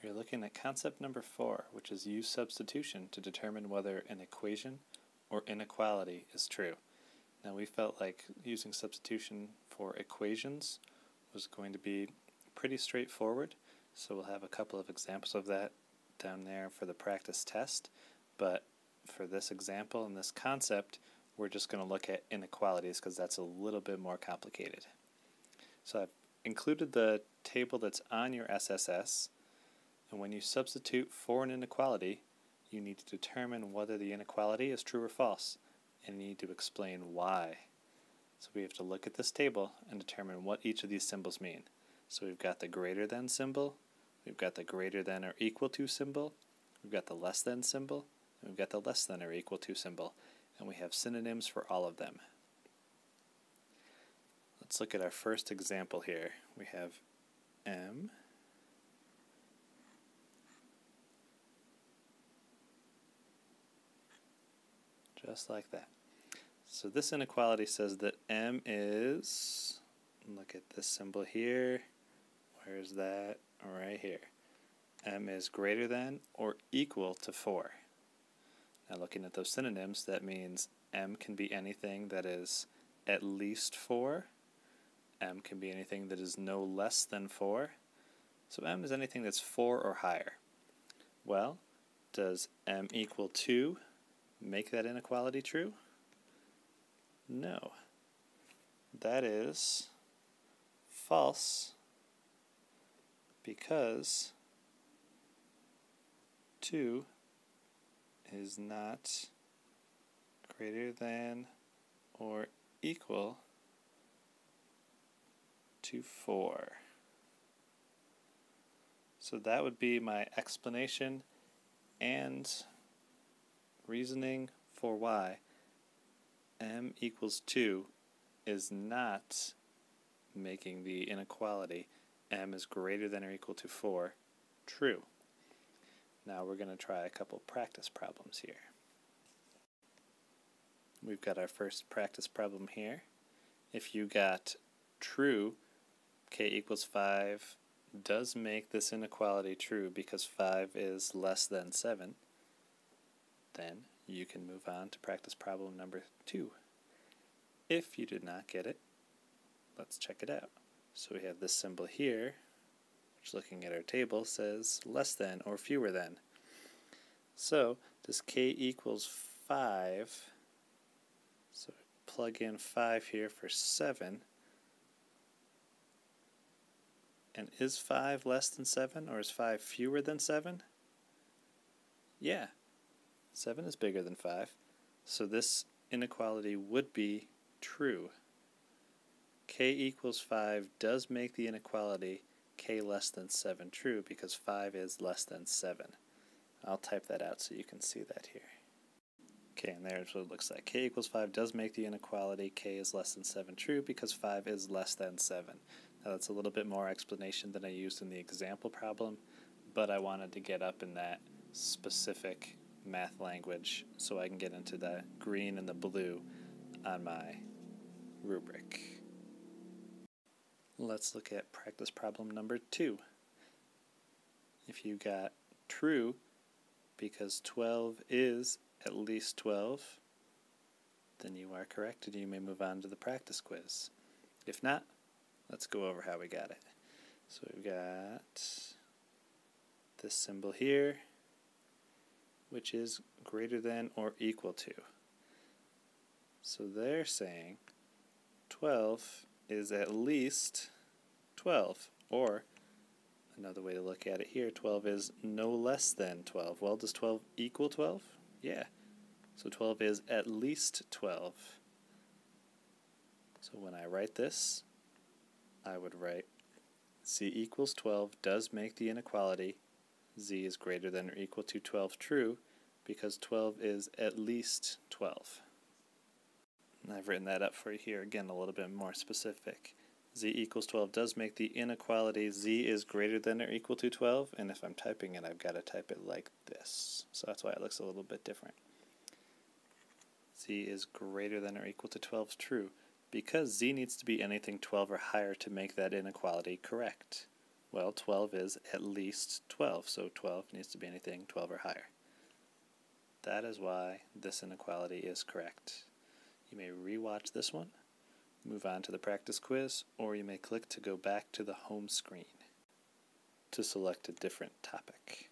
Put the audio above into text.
We're looking at concept number 4, which is use substitution to determine whether an equation or inequality is true. Now we felt like using substitution for equations was going to be pretty straightforward, so we'll have a couple of examples of that down there for the practice test, but for this example and this concept we're just going to look at inequalities because that's a little bit more complicated. So I've included the table that's on your SSS. And when you substitute for an inequality, you need to determine whether the inequality is true or false, and you need to explain why. So we have to look at this table and determine what each of these symbols mean. So we've got the greater than symbol, we've got the greater than or equal to symbol, we've got the less than symbol, and we've got the less than or equal to symbol, and we have synonyms for all of them. Let's look at our first example here. We have M just like that. So this inequality says that M is, look at this symbol here, where's that? Right here. M is greater than or equal to 4. Now looking at those synonyms, that means M can be anything that is at least 4, M can be anything that is no less than 4, so M is anything that's 4 or higher. Well, does M equal 2 make that inequality true? No. That is false because 2 is not greater than or equal to 4. So that would be my explanation and reasoning for why M equals 2 is not making the inequality M is greater than or equal to 4 true. Now we're going to try a couple practice problems here. We've got our first practice problem here. If you got true, k equals 5 does make this inequality true because 5 is less than 7, then you can move on to practice problem number 2. If you did not get it, let's check it out. So we have this symbol here, which looking at our table says less than or fewer than. So does k equals 5, so plug in 5 here for 7, and is 5 less than 7 or is 5 fewer than 7? Yeah, 7 is bigger than 5, so this inequality would be true. K equals 5 does make the inequality k less than 7 true because 5 is less than 7. I'll type that out so you can see that here. Okay, and there's what it looks like. K equals 5 does make the inequality k is less than 7 true because 5 is less than 7. Now that's a little bit more explanation than I used in the example problem, but I wanted to get up in that specific math language so I can get into the green and the blue on my rubric. Let's look at practice problem number 2. If you got true because 12 is at least 12, then you are correct and you may move on to the practice quiz. If not, let's go over how we got it. So we've got this symbol here, which is greater than or equal to. So they're saying 12 is at least 12, or another way to look at it here, 12 is no less than 12. Well, does 12 equal 12? Yeah. So 12 is at least 12. So when I write this, I would write z equals 12 does make the inequality z is greater than or equal to 12 true because 12 is at least 12. And I've written that up for you here again a little bit more specific. Z equals 12 does make the inequality z is greater than or equal to 12, and if I'm typing it, I've got to type it like this. So that's why it looks a little bit different. Z is greater than or equal to 12 is true, because z needs to be anything 12 or higher to make that inequality correct. Well, 12 is at least 12, so 12 needs to be anything 12 or higher. That is why this inequality is correct. You may rewatch this one, move on to the practice quiz, or you may click to go back to the home screen to select a different topic.